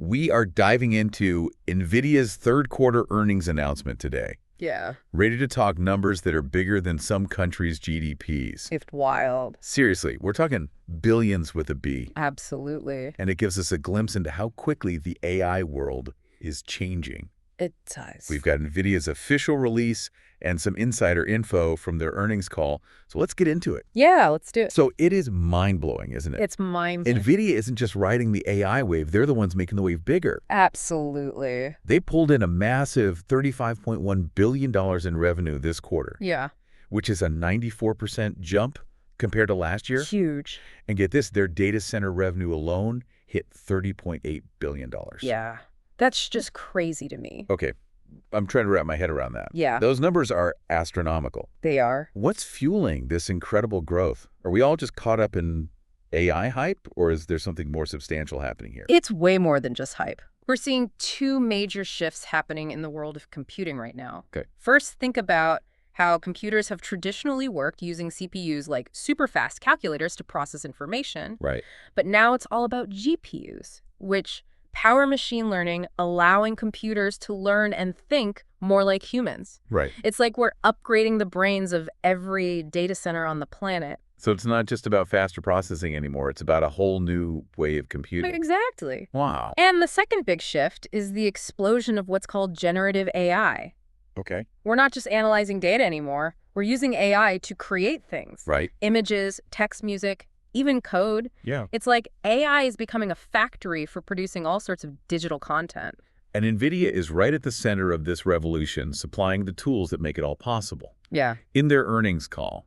We are diving into Nvidia's third quarter earnings announcement today. Yeah. Ready to talk numbers that are bigger than some countries' GDPs. It's wild. Seriously, we're talking billions with a B. Absolutely. And it gives us a glimpse into how quickly the AI world is changing. It does. We've got Nvidia's official release and some insider info from their earnings call. So let's get into it. Yeah, let's do it. So it is mind-blowing, isn't it? It's mind-blowing. Nvidia isn't just riding the AI wave. They're the ones making the wave bigger. Absolutely. They pulled in a massive $35.1 billion in revenue this quarter. Yeah. Which is a 94% jump compared to last year. Huge. And get this, their data center revenue alone hit $30.8 billion. Yeah. That's just crazy to me. Okay, I'm trying to wrap my head around that. Yeah. Those numbers are astronomical. They are. What's fueling this incredible growth? Are we all just caught up in AI hype, or is there something more substantial happening here? It's way more than just hype. We're seeing two major shifts happening in the world of computing right now. Okay. First, think about how computers have traditionally worked using CPUs like super fast calculators to process information. Right. But now it's all about GPUs, which power machine learning, allowing computers to learn and think more like humans. Right. It's like we're upgrading the brains of every data center on the planet. So it's not just about faster processing anymore. It's about a whole new way of computing. Exactly. Wow. And the second big shift is the explosion of what's called generative AI. Okay. We're not just analyzing data anymore. We're using AI to create things. Right. Images, text, music, even code. Yeah. It's like AI is becoming a factory for producing all sorts of digital content. And Nvidia is right at the center of this revolution, supplying the tools that make it all possible. Yeah. In their earnings call,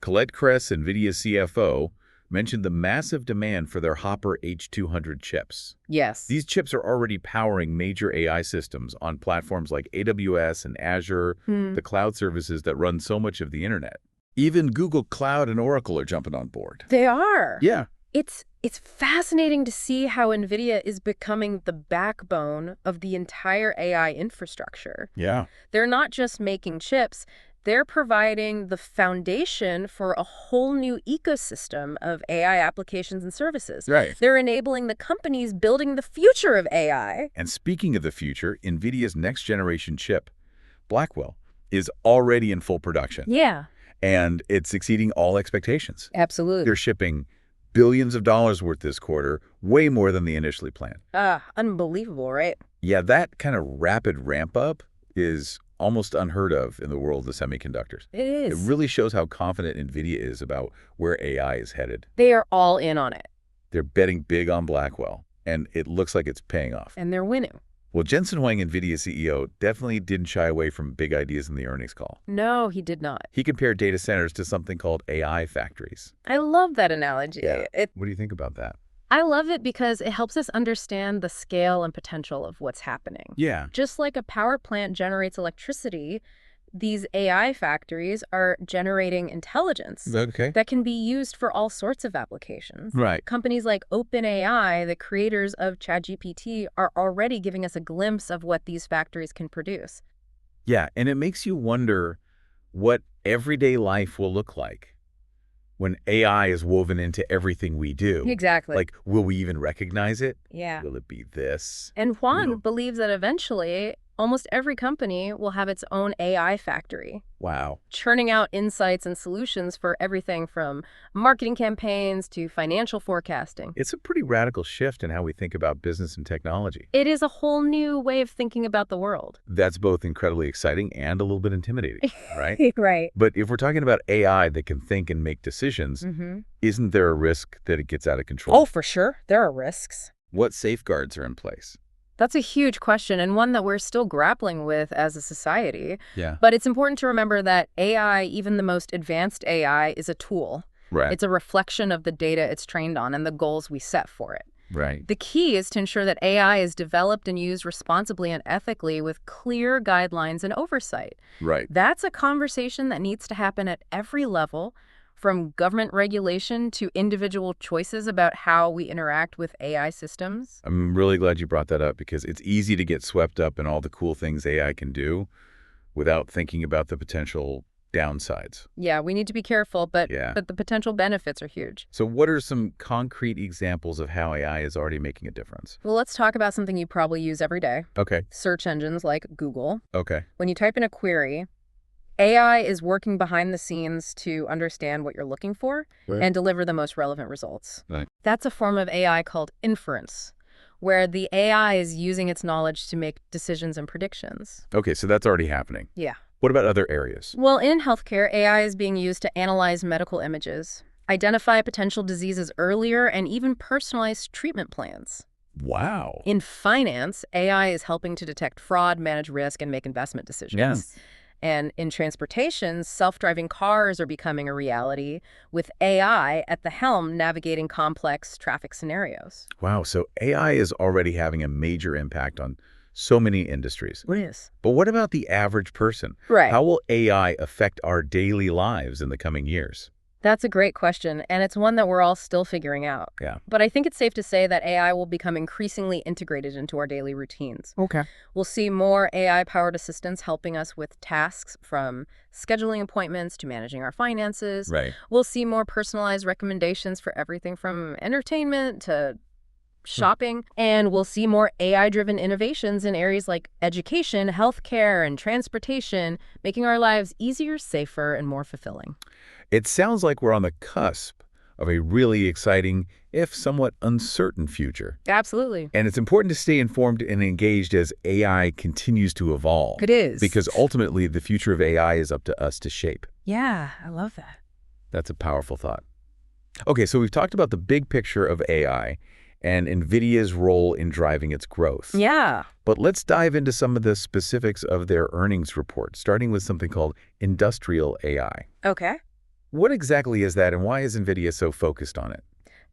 Colette Kress, Nvidia's CFO, mentioned the massive demand for their Hopper H200 chips. Yes. These chips are already powering major AI systems on platforms like AWS and Azure, the cloud services that run so much of the internet. Even Google Cloud and Oracle are jumping on board. They are. Yeah. It's fascinating to see how NVIDIA is becoming the backbone of the entire AI infrastructure. Yeah. They're not just making chips, they're providing the foundation for a whole new ecosystem of AI applications and services. Right. They're enabling the companies building the future of AI. And speaking of the future, NVIDIA's next generation chip, Blackwell, is already in full production. Yeah. And it's exceeding all expectations. Absolutely. They're shipping billions of dollars worth this quarter, way more than they initially planned. Unbelievable, right? Yeah, that kind of rapid ramp up is almost unheard of in the world of semiconductors. It is. It really shows how confident NVIDIA is about where AI is headed. They are all in on it. They're betting big on Blackwell, and it looks like it's paying off. And they're winning. Well, Jensen Huang, NVIDIA CEO, definitely didn't shy away from big ideas in the earnings call. No, he did not. He compared data centers to something called AI factories. I love that analogy. Yeah. What do you think about that? I love it because it helps us understand the scale and potential of what's happening. Yeah. Just like a power plant generates electricity, these AI factories are generating intelligence Okay. that can be used for all sorts of applications. Right. Companies like OpenAI, the creators of ChatGPT, are already giving us a glimpse of what these factories can produce. Yeah, and it makes you wonder what everyday life will look like when AI is woven into everything we do. Exactly. Like, will we even recognize it? Yeah. Will it be this? And Juan No. believes that eventually almost every company will have its own AI factory, Wow. churning out insights and solutions for everything from marketing campaigns to financial forecasting. It's a pretty radical shift in how we think about business and technology. It is a whole new way of thinking about the world. That's both incredibly exciting and a little bit intimidating, right? Right. But if we're talking about AI that can think and make decisions, isn't there a risk that it gets out of control? Oh, for sure. There are risks. What safeguards are in place? That's a huge question and one that we're still grappling with as a society. Yeah. But it's important to remember that AI, even the most advanced AI, is a tool. Right. It's a reflection of the data it's trained on and the goals we set for it. Right. The key is to ensure that AI is developed and used responsibly and ethically with clear guidelines and oversight. Right. That's a conversation that needs to happen at every level, from government regulation to individual choices about how we interact with AI systems. I'm really glad you brought that up because it's easy to get swept up in all the cool things AI can do without thinking about the potential downsides. Yeah, we need to be careful, but Yeah. the potential benefits are huge. So what are some concrete examples of how AI is already making a difference? Well, let's talk about something you probably use every day. Okay. Search engines like Google. Okay. When you type in a query, AI is working behind the scenes to understand what you're looking for and deliver the most relevant results. Right. That's a form of AI called inference, where the AI is using its knowledge to make decisions and predictions. Okay, so that's already happening. Yeah. What about other areas? Well, in healthcare, AI is being used to analyze medical images, identify potential diseases earlier, and even personalize treatment plans. Wow. In finance, AI is helping to detect fraud, manage risk, and make investment decisions. Yes. And in transportation, self-driving cars are becoming a reality, with AI at the helm navigating complex traffic scenarios. Wow, so AI is already having a major impact on so many industries. What is? But what about the average person? Right. How will AI affect our daily lives in the coming years? That's a great question, and it's one that we're all still figuring out. Yeah. But I think it's safe to say that AI will become increasingly integrated into our daily routines. Okay. We'll see more AI-powered assistants helping us with tasks from scheduling appointments to managing our finances. Right. We'll see more personalized recommendations for everything from entertainment to shopping. And we'll see more AI-driven innovations in areas like education, healthcare, and transportation, making our lives easier, safer, and more fulfilling. It sounds like we're on the cusp of a really exciting, if somewhat uncertain future. Absolutely. And it's important to stay informed and engaged as AI continues to evolve. It is. Because ultimately, the future of AI is up to us to shape. Yeah, I love that. That's a powerful thought. Okay, so we've talked about the big picture of AI and Nvidia's role in driving its growth. Yeah. But let's dive into some of the specifics of their earnings report, starting with something called industrial AI. Okay. What exactly is that, and why is Nvidia so focused on it?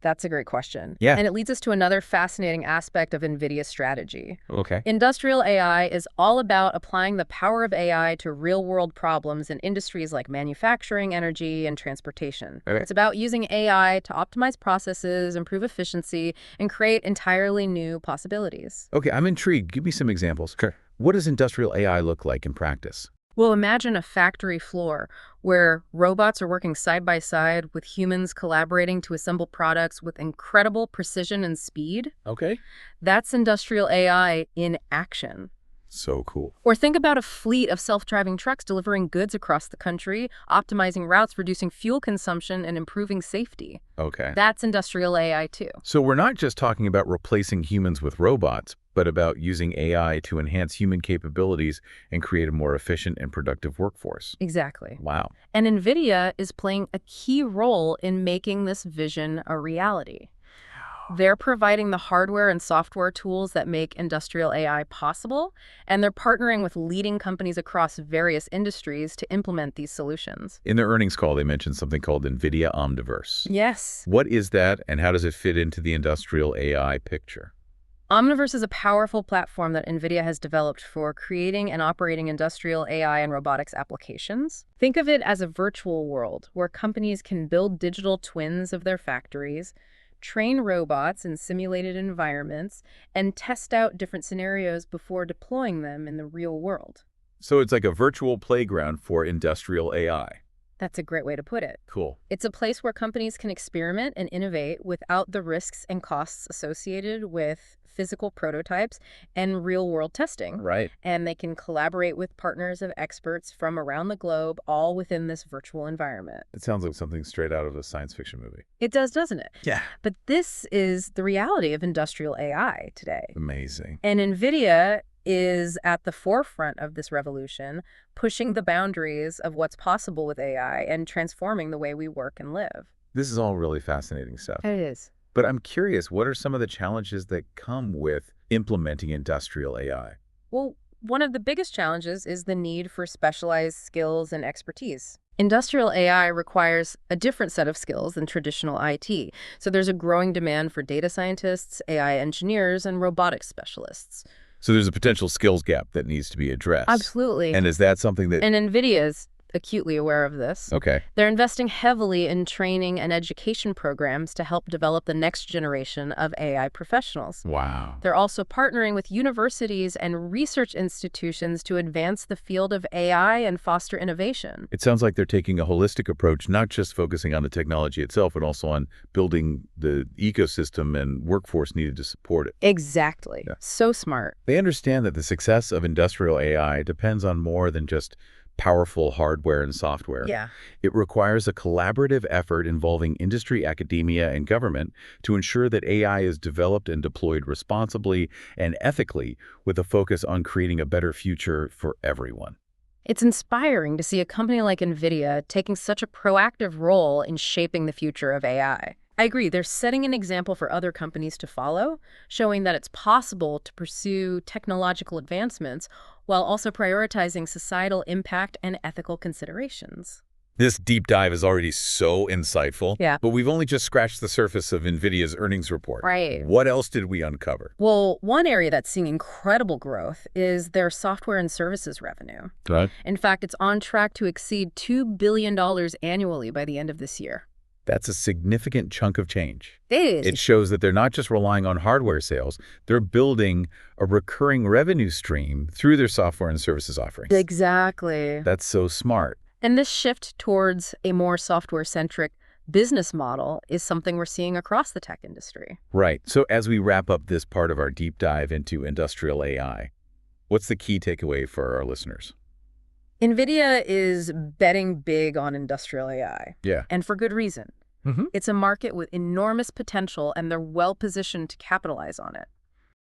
That's a great question. Yeah. And it leads us to another fascinating aspect of NVIDIA's strategy. Okay. Industrial AI is all about applying the power of AI to real-world problems in industries like manufacturing, energy, and transportation. Okay. It's about using AI to optimize processes, improve efficiency, and create entirely new possibilities. Okay, I'm intrigued. Give me some examples. Sure. What does industrial AI look like in practice? Well, imagine a factory floor where robots are working side by side with humans collaborating to assemble products with incredible precision and speed. Okay. That's industrial AI in action. So cool. Or think about a fleet of self-driving trucks delivering goods across the country, optimizing routes, reducing fuel consumption, and improving safety. Okay. That's industrial AI too. So we're not just talking about replacing humans with robots, but about using AI to enhance human capabilities and create a more efficient and productive workforce. Exactly. Wow. And NVIDIA is playing a key role in making this vision a reality. They're providing the hardware and software tools that make industrial AI possible, and they're partnering with leading companies across various industries to implement these solutions. In their earnings call, they mentioned something called Nvidia Omniverse. Yes. What is that, and how does it fit into the industrial AI picture? Omniverse is a powerful platform that NVIDIA has developed for creating and operating industrial AI and robotics applications. Think of it as a virtual world where companies can build digital twins of their factories, train robots in simulated environments, and test out different scenarios before deploying them in the real world. So it's like a virtual playground for industrial AI. That's a great way to put it. Cool. It's a place where companies can experiment and innovate without the risks and costs associated with physical prototypes and real-world testing. Right. And they can collaborate with partners of experts from around the globe, all within this virtual environment. It sounds like something straight out of a science fiction movie. It does, doesn't it? Yeah. But this is the reality of industrial AI today. Amazing. And NVIDIA is at the forefront of this revolution, pushing the boundaries of what's possible with AI and transforming the way we work and live. This is all really fascinating stuff. It is. But I'm curious, what are some of the challenges that come with implementing industrial AI? Well, one of the biggest challenges is the need for specialized skills and expertise. Industrial AI requires a different set of skills than traditional IT. So there's a growing demand for data scientists, AI engineers, and robotics specialists. So there's a potential skills gap that needs to be addressed. Absolutely. And is that something that... And NVIDIA's acutely aware of this. Okay. They're investing heavily in training and education programs to help develop the next generation of AI professionals. Wow. They're also partnering with universities and research institutions to advance the field of AI and foster innovation. It sounds like they're taking a holistic approach, not just focusing on the technology itself, but also on building the ecosystem and workforce needed to support it. Exactly. Yeah. So smart. They understand that the success of industrial AI depends on more than just powerful hardware and software. Yeah. It requires a collaborative effort involving industry, academia, and government to ensure that AI is developed and deployed responsibly and ethically, with a focus on creating a better future for everyone. It's inspiring to see a company like Nvidia taking such a proactive role in shaping the future of AI. I agree, they're setting an example for other companies to follow, showing that it's possible to pursue technological advancements while also prioritizing societal impact and ethical considerations. This deep dive is already so insightful, Yeah. but we've only just scratched the surface of NVIDIA's earnings report. Right. What else did we uncover? Well, one area that's seeing incredible growth is their software and services revenue. Right. In fact, it's on track to exceed $2 billion annually by the end of this year. That's a significant chunk of change. It It is. shows that they're not just relying on hardware sales, they're building a recurring revenue stream through their software and services offerings. Exactly. That's so smart. And this shift towards a more software-centric business model is something we're seeing across the tech industry. Right. So as we wrap up this part of our deep dive into industrial AI, what's the key takeaway for our listeners? Nvidia is betting big on industrial AI, Yeah. and for good reason. Mm-hmm. It's a market with enormous potential, and they're well-positioned to capitalize on it.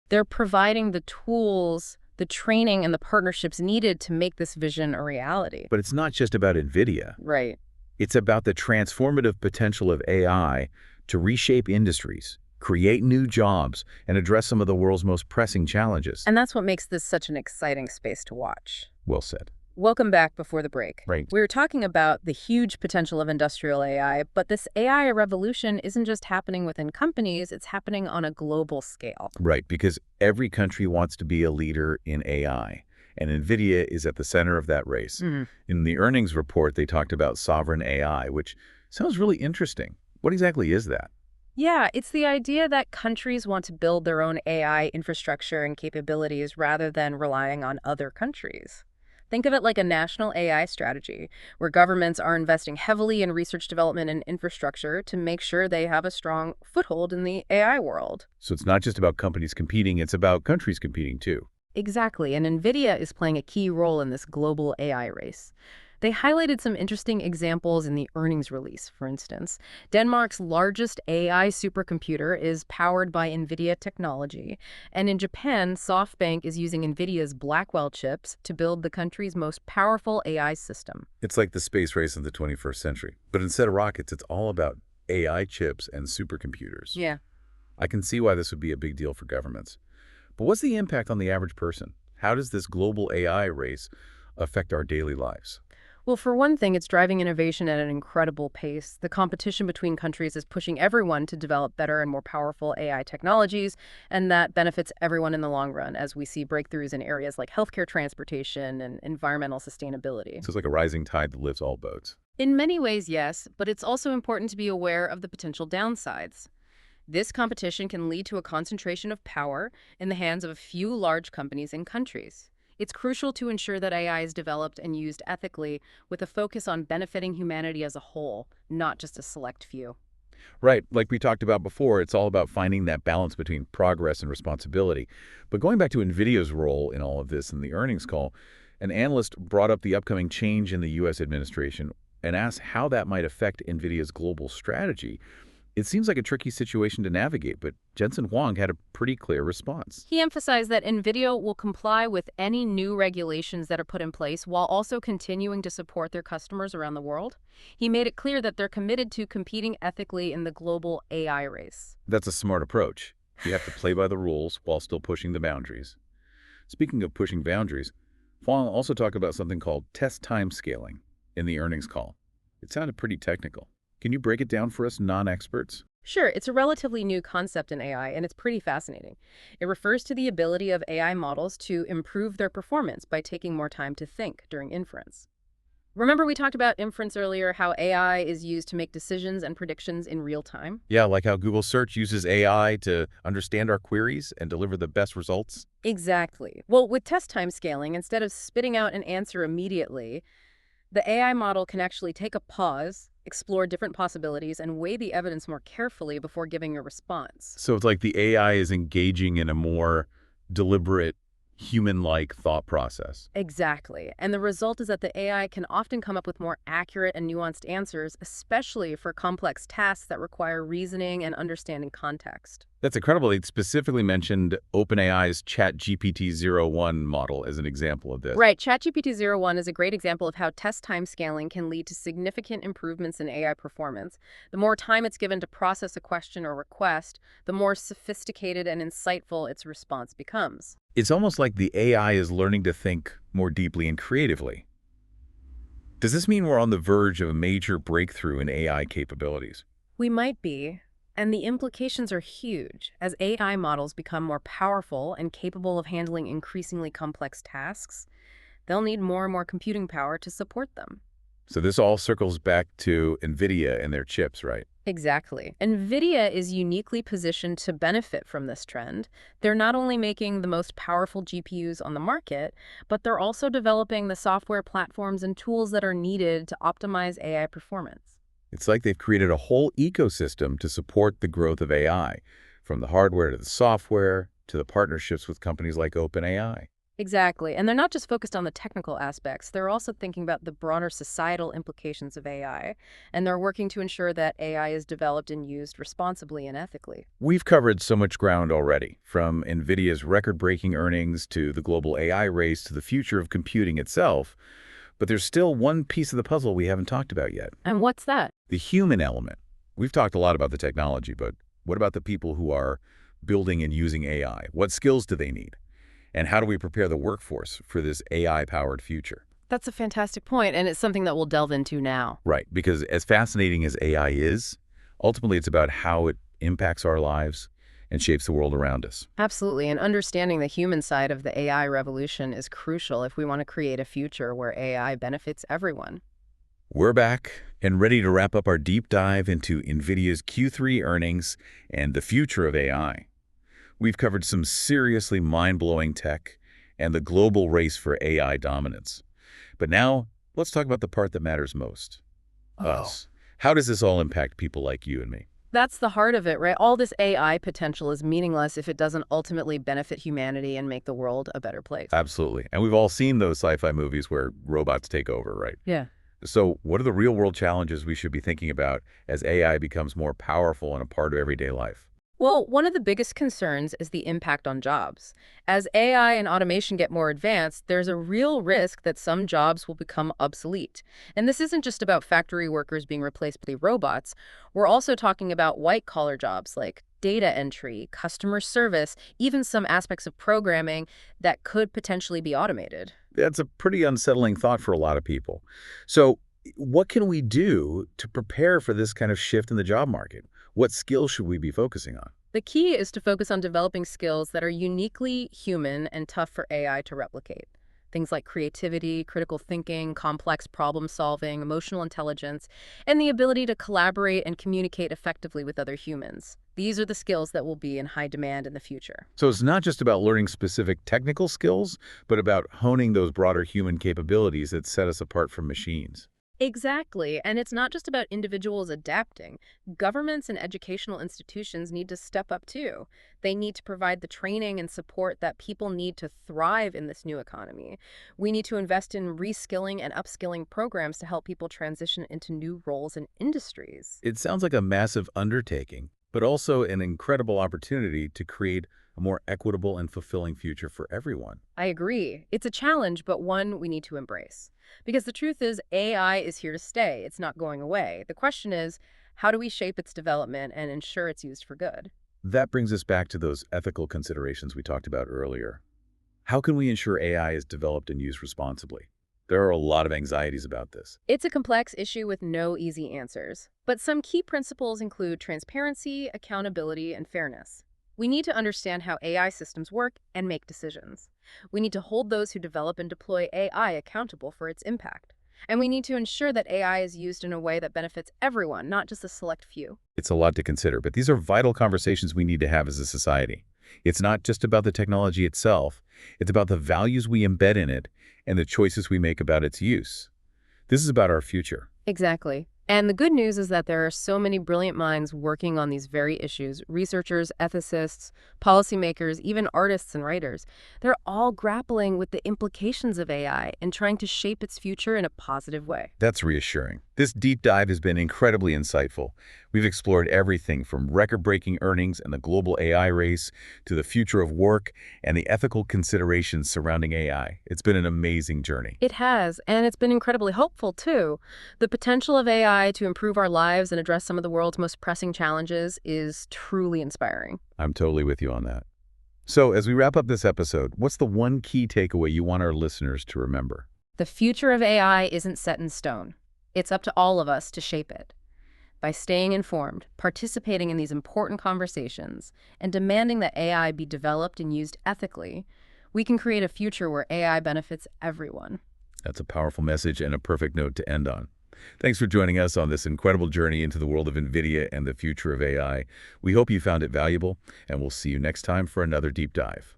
They're providing the tools, the training, and the partnerships needed to make this vision a reality. But it's not just about NVIDIA. Right. It's about the transformative potential of AI to reshape industries, create new jobs, and address some of the world's most pressing challenges. And that's what makes this such an exciting space to watch. Well said. Welcome back before the break. Right. We were talking about the huge potential of industrial AI, but this AI revolution isn't just happening within companies, it's happening on a global scale. Right, because every country wants to be a leader in AI, and NVIDIA is at the center of that race. In the earnings report, they talked about sovereign AI, which sounds really interesting. What exactly is that? Yeah, it's the idea that countries want to build their own AI infrastructure and capabilities rather than relying on other countries. Think of it like a national AI strategy, where governments are investing heavily in research development and infrastructure to make sure they have a strong foothold in the AI world. So it's not just about companies competing, it's about countries competing too. Exactly, and Nvidia is playing a key role in this global AI race. They highlighted some interesting examples in the earnings release, for instance. Denmark's largest AI supercomputer is powered by Nvidia technology, and in Japan, SoftBank is using Nvidia's Blackwell chips to build the country's most powerful AI system. It's like the space race of the 21st century. But instead of rockets, it's all about AI chips and supercomputers. Yeah. I can see why this would be a big deal for governments. But what's the impact on the average person? How does this global AI race affect our daily lives? Well, for one thing, it's driving innovation at an incredible pace. The competition between countries is pushing everyone to develop better and more powerful AI technologies, and that benefits everyone in the long run as we see breakthroughs in areas like healthcare, transportation, and environmental sustainability. So it's like a rising tide that lifts all boats. In many ways, yes, but it's also important to be aware of the potential downsides. This competition can lead to a concentration of power in the hands of a few large companies and countries. It's crucial to ensure that AI is developed and used ethically with a focus on benefiting humanity as a whole, not just a select few. Right, like we talked about before, it's all about finding that balance between progress and responsibility. But going back to NVIDIA's role in all of this in the earnings call, an analyst brought up the upcoming change in the U.S. administration and asked how that might affect NVIDIA's global strategy. It seems like a tricky situation to navigate, but Jensen Huang had a pretty clear response. He emphasized that NVIDIA will comply with any new regulations that are put in place while also continuing to support their customers around the world. He made it clear that they're committed to competing ethically in the global AI race. That's a smart approach. You have to play by the rules while still pushing the boundaries. Speaking of pushing boundaries, Huang also talked about something called test time scaling in the earnings call. It sounded pretty technical. Can you break it down for us non-experts? Sure, it's a relatively new concept in AI, and it's pretty fascinating. It refers to the ability of AI models to improve their performance by taking more time to think during inference. Remember we talked about inference earlier, how AI is used to make decisions and predictions in real time? Yeah, like how Google Search uses AI to understand our queries and deliver the best results. Exactly. Well, with test time scaling, instead of spitting out an answer immediately, the AI model can actually take a pause, explore different possibilities, and weigh the evidence more carefully before giving a response. So it's like the AI is engaging in a more deliberate, human-like thought process. Exactly. And the result is that the AI can often come up with more accurate and nuanced answers, especially for complex tasks that require reasoning and understanding context. That's incredible. They specifically mentioned OpenAI's ChatGPT-01 model as an example of this. Right. ChatGPT-01 is a great example of how test time scaling can lead to significant improvements in AI performance. The more time it's given to process a question or request, the more sophisticated and insightful its response becomes. It's almost like the AI is learning to think more deeply and creatively. Does this mean we're on the verge of a major breakthrough in AI capabilities? We might be, and the implications are huge. As AI models become more powerful and capable of handling increasingly complex tasks, they'll need more and more computing power to support them. So this all circles back to Nvidia and their chips, right? Exactly. Nvidia is uniquely positioned to benefit from this trend. They're not only making the most powerful GPUs on the market, but they're also developing the software platforms and tools that are needed to optimize AI performance. It's like they've created a whole ecosystem to support the growth of AI, from the hardware to the software to the partnerships with companies like OpenAI. Exactly. And they're not just focused on the technical aspects, they're also thinking about the broader societal implications of AI. And they're working to ensure that AI is developed and used responsibly and ethically. We've covered so much ground already, from NVIDIA's record-breaking earnings to the global AI race to the future of computing itself, but there's still one piece of the puzzle we haven't talked about yet: And what's that? the human element. We've talked a lot about the technology, but what about the people who are building and using AI? What skills do they need? And how do we prepare the workforce for this AI-powered future? That's a fantastic point, and it's something that we'll delve into now. Right, because as fascinating as AI is, ultimately it's about how it impacts our lives and shapes the world around us. Absolutely, and understanding the human side of the AI revolution is crucial if we want to create a future where AI benefits everyone. We're back and ready to wrap up our deep dive into NVIDIA's Q3 earnings and the future of AI. We've covered some seriously mind-blowing tech and the global race for AI dominance. But now, let's talk about the part that matters most: us. How does this all impact people like you and me? That's the heart of it, right? All this AI potential is meaningless if it doesn't ultimately benefit humanity and make the world a better place. Absolutely. And we've all seen those sci-fi movies where robots take over, right? Yeah. So what are the real-world challenges we should be thinking about as AI becomes more powerful and a part of everyday life? Well, one of the biggest concerns is the impact on jobs. As AI and automation get more advanced, there's a real risk that some jobs will become obsolete. And this isn't just about factory workers being replaced by robots. We're also talking about white-collar jobs like data entry, customer service, even some aspects of programming that could potentially be automated. That's a pretty unsettling thought for a lot of people. So what can we do to prepare for this kind of shift in the job market? What skills should we be focusing on? The key is to focus on developing skills that are uniquely human and tough for AI to replicate. Things like creativity, critical thinking, complex problem solving, emotional intelligence, and the ability to collaborate and communicate effectively with other humans. These are the skills that will be in high demand in the future. So it's not just about learning specific technical skills, but about honing those broader human capabilities that set us apart from machines. Exactly. And it's not just about individuals adapting. Governments and educational institutions need to step up too. They need to provide the training and support that people need to thrive in this new economy. We need to invest in reskilling and upskilling programs to help people transition into new roles and industries. It sounds like a massive undertaking, but also an incredible opportunity to create a more equitable and fulfilling future for everyone. I agree. It's a challenge, but one we need to embrace. Because the truth is, AI is here to stay. It's not going away. The question is, how do we shape its development and ensure it's used for good? That brings us back to those ethical considerations we talked about earlier. How can we ensure AI is developed and used responsibly? There are a lot of anxieties about this. It's a complex issue with no easy answers. But some key principles include transparency, accountability, and fairness. We need to understand how AI systems work and make decisions. We need to hold those who develop and deploy AI accountable for its impact. And we need to ensure that AI is used in a way that benefits everyone, not just a select few. It's a lot to consider, but these are vital conversations we need to have as a society. It's not just about the technology itself, it's about the values we embed in it and the choices we make about its use. This is about our future. Exactly. And the good news is that there are so many brilliant minds working on these very issues. Researchers, ethicists, policymakers, even artists and writers. They're all grappling with the implications of AI and trying to shape its future in a positive way. That's reassuring. This deep dive has been incredibly insightful. We've explored everything from record-breaking earnings and the global AI race to the future of work and the ethical considerations surrounding AI. It's been an amazing journey. It has, and it's been incredibly hopeful, too. The potential of AI to improve our lives and address some of the world's most pressing challenges is truly inspiring. I'm totally with you on that. So, as we wrap up this episode, what's the one key takeaway you want our listeners to remember? The future of AI isn't set in stone. It's up to all of us to shape it. By staying informed, participating in these important conversations, and demanding that AI be developed and used ethically, we can create a future where AI benefits everyone. That's a powerful message and a perfect note to end on. Thanks for joining us on this incredible journey into the world of Nvidia and the future of AI. We hope you found it valuable, and we'll see you next time for another deep dive.